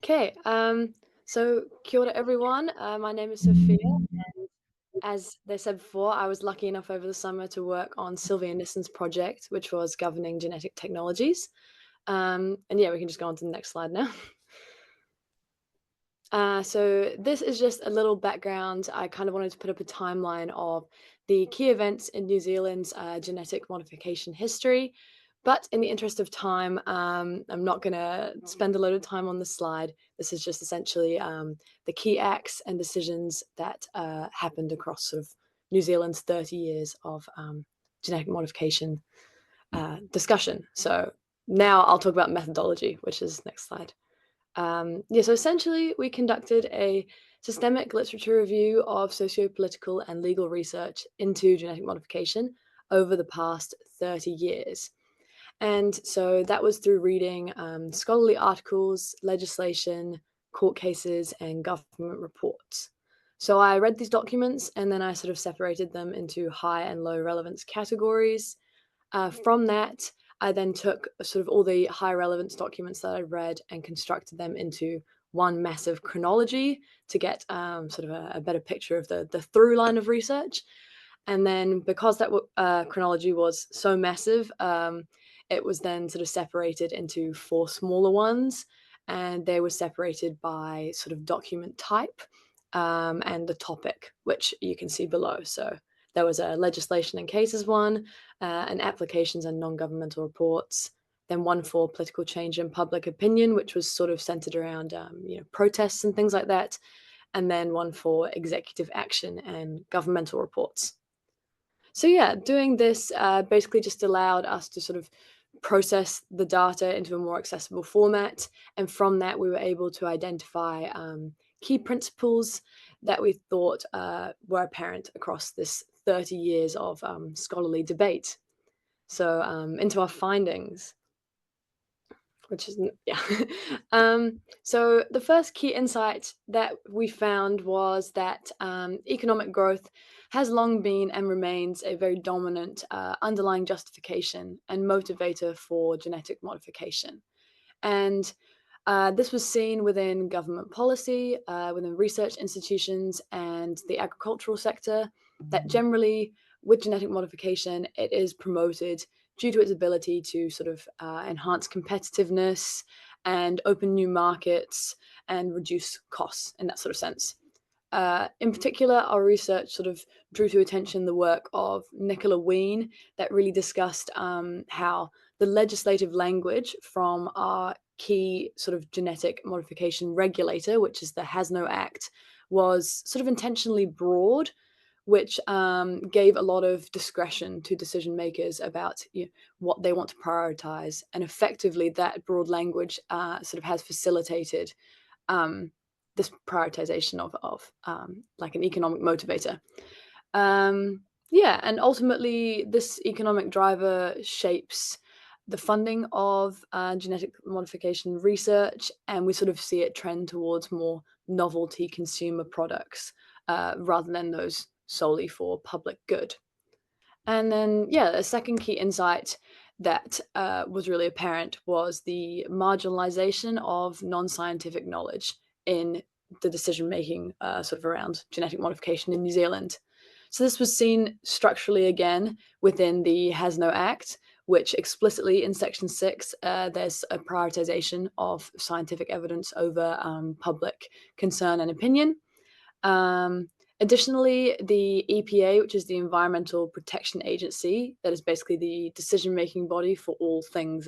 Okay, so kia ora everyone. My name is Sophia. As they said before, I was lucky enough over the summer to work on Sylvia Nissen's project, which was governing genetic technologies. And yeah, we can just go on to the next slide now. So this is just a little background. I kind of wanted to put up a timeline of the key events in New Zealand's genetic modification history. But in the interest of time, I'm not going to spend a load of time on this slide. This is just essentially the key acts and decisions that happened across sort of New Zealand's 30 years of genetic modification discussion. So now I'll talk about methodology, which is next slide. Yeah, so essentially, we conducted a systemic literature review of socio-political and legal research into genetic modification over the past 30 years. And so that was through reading scholarly articles, legislation, court cases, and government reports. So I read these documents and then I sort of separated them into high and low relevance categories. From that, I then took sort of all the high relevance documents that I read and constructed them into one massive chronology to get sort of a better picture of the through line of research. And then because that chronology was so massive, it was then sort of separated into four smaller ones, and they were separated by sort of document type and the topic, which you can see below. So there was a legislation and cases one, and applications and non-governmental reports. Then one for political change and public opinion, which was sort of centered around protests and things like that. And then one for executive action and governmental reports. So yeah, doing this basically just allowed us to sort of process the data into a more accessible format, and from that we were able to identify key principles that we thought were apparent across this 30 years of scholarly debate. So into our findings, which is yeah. So the first key insight that we found was that economic growth has long been and remains a very dominant underlying justification and motivator for genetic modification. And this was seen within government policy, within research institutions, and the agricultural sector, that generally, with genetic modification, it is promoted due to its ability to sort of enhance competitiveness and open new markets and reduce costs in that sort of sense. In particular, our research sort of drew to attention the work of Nicola Ween that really discussed how the legislative language from our key sort of genetic modification regulator, which is the HASNO Act, was sort of intentionally broad, which gave a lot of discretion to decision makers about what they want to prioritize. And effectively, that broad language sort of has facilitated this prioritization of like an economic motivator. Yeah, and ultimately, this economic driver shapes the funding of genetic modification research, and we sort of see it trend towards more novelty consumer products rather than those solely for public good. And then, yeah, a second key insight that was really apparent was the marginalization of non scientific knowledge in the decision making sort of around genetic modification in New Zealand. So, this was seen structurally again within the HASNO Act, which explicitly in Section 6, there's a prioritization of scientific evidence over public concern and opinion. Um, Additionally, the EPA, which is the Environmental Protection Agency, that is basically the decision-making body for all things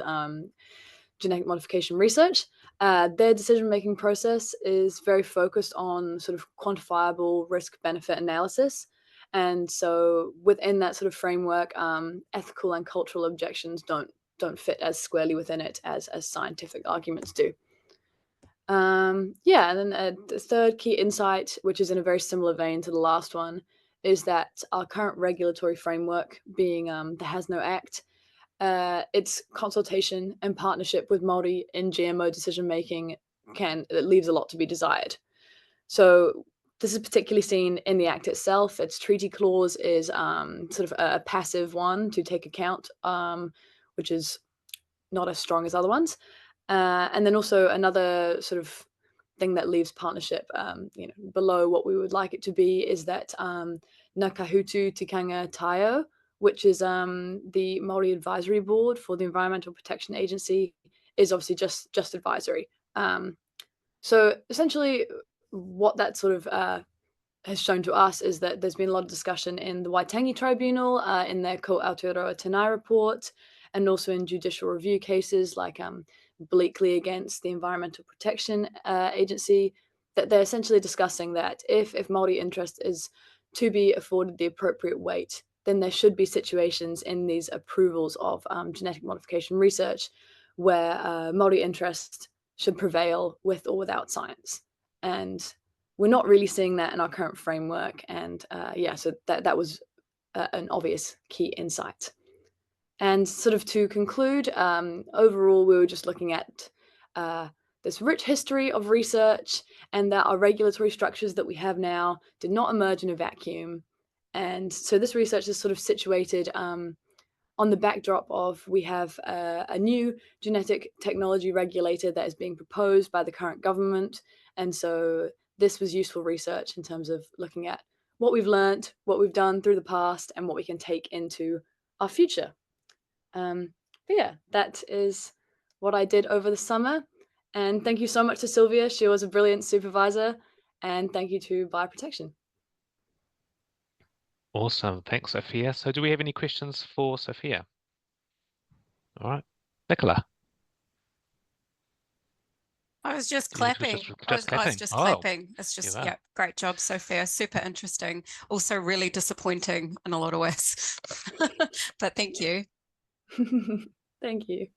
genetic modification research, their decision-making process is very focused on sort of quantifiable risk-benefit analysis. And so within that sort of framework, ethical and cultural objections don't fit as squarely within it as scientific arguments do. Yeah, and then the third key insight, which is in a very similar vein to the last one, is that our current regulatory framework, being the HASNO Act, its consultation and partnership with Māori in GMO decision making it leaves a lot to be desired. So this is particularly seen in the Act itself. Its treaty clause is sort of a passive one to take account, which is not as strong as other ones. And then also another sort of thing that leaves partnership, below what we would like it to be is that Ngākahutu Tikanga Taio, which is the Māori Advisory Board for the Environmental Protection Agency, is obviously just advisory. So essentially, what that sort of has shown to us is that there's been a lot of discussion in the Waitangi Tribunal, in their Ko Aotearoa Tanai report, and also in judicial review cases like Bleakley against the Environmental Protection Agency, that they're essentially discussing that if Māori interest is to be afforded the appropriate weight, then there should be situations in these approvals of genetic modification research where Māori interest should prevail with or without science. And we're not really seeing that in our current framework. And so that was an obvious key insight. And sort of to conclude, overall, we were just looking at this rich history of research and that our regulatory structures that we have now did not emerge in a vacuum. And so this research is sort of situated on the backdrop of we have a new genetic technology regulator that is being proposed by the current government. And so this was useful research in terms of looking at what we've learned, what we've done through the past, and what we can take into our future. But yeah, that is what I did over the summer. And thank you so much to Sylvia. She was a brilliant supervisor. And thank you to Bioprotection. Awesome. Thanks, Sophia. So do we have any questions for Sophia? All right. Nicola. I was just clapping. I was just clapping. It's just, yeah, great job, Sophia. Super interesting. Also really disappointing in a lot of ways. But thank you. Thank you.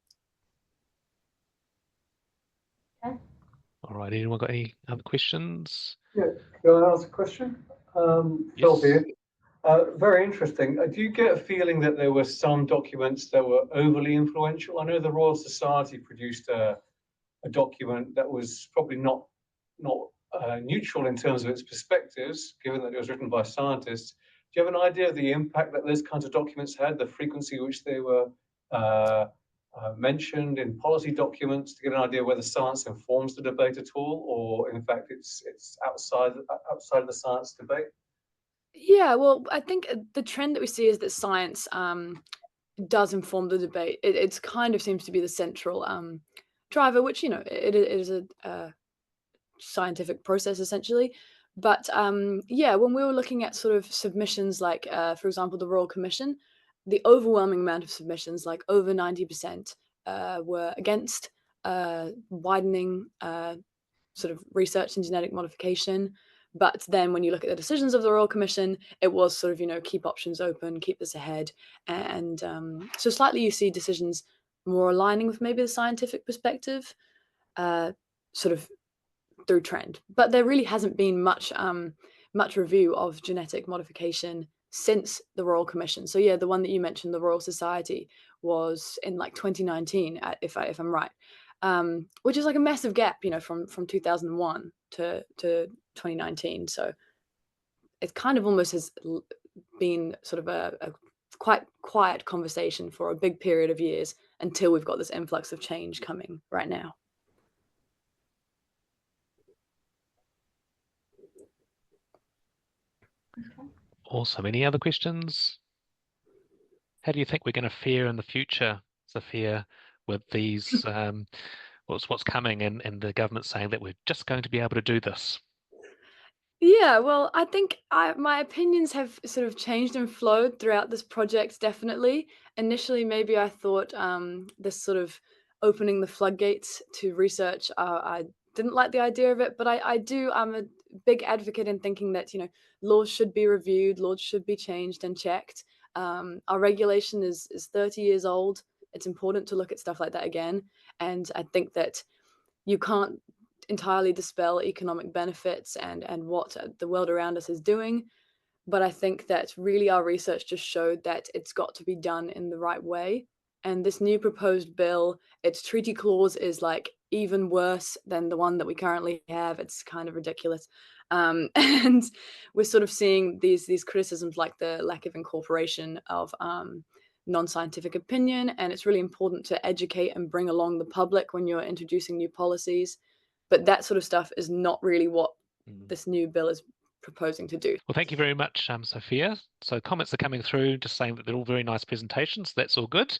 All right. Anyone got any other questions? Yeah. Can I ask a question? Phil here. Very interesting. Do you get a feeling that there were some documents that were overly influential? I know the Royal Society produced a document that was probably not neutral in terms of its perspectives, given that it was written by scientists. Do you have an idea of the impact that those kinds of documents had, the frequency which they were mentioned in policy documents, to get an idea whether science informs the debate at all, or in fact it's outside the science debate? Yeah, well, I think the trend that we see is that science does inform the debate. It kind of seems to be the central driver, which, it is a scientific process essentially. But yeah, when we were looking at sort of submissions like, for example, the Royal Commission, the overwhelming amount of submissions, like over 90%, were against widening sort of research in genetic modification. But then when you look at the decisions of the Royal Commission, it was sort of, keep options open, keep this ahead. And so slightly you see decisions more aligning with maybe the scientific perspective, sort of through trend. But there really hasn't been much review of genetic modification since the Royal Commission. So yeah, the one that you mentioned, the Royal Society, was in like 2019, if I'm right, which is like a massive gap, from 2001 to 2019. So it kind of almost has been sort of a quite quiet conversation for a big period of years until we've got this influx of change coming right now. Awesome. Any other questions? How do you think we're going to fare in the future, Sophia, with these, what's coming and the government saying that we're just going to be able to do this? Yeah, well, I think my opinions have sort of changed and flowed throughout this project, definitely. Initially, maybe I thought this sort of opening the floodgates to research, I didn't like the idea of it, but I'm a big advocate in thinking that, laws should be reviewed, laws should be changed and checked. Our regulation is 30 years old. It's important to look at stuff like that again. And I think that you can't entirely dispel economic benefits and what the world around us is doing. But I think that really our research just showed that it's got to be done in the right way. And this new proposed bill, its treaty clause is like even worse than the one that we currently have. It's kind of ridiculous. And we're sort of seeing these criticisms like the lack of incorporation of non-scientific opinion. And it's really important to educate and bring along the public when you're introducing new policies. but that sort of stuff is not really what this new bill is proposing to do. Well, thank you very much, Sophia. So comments are coming through just saying that they're all very nice presentations. That's all good.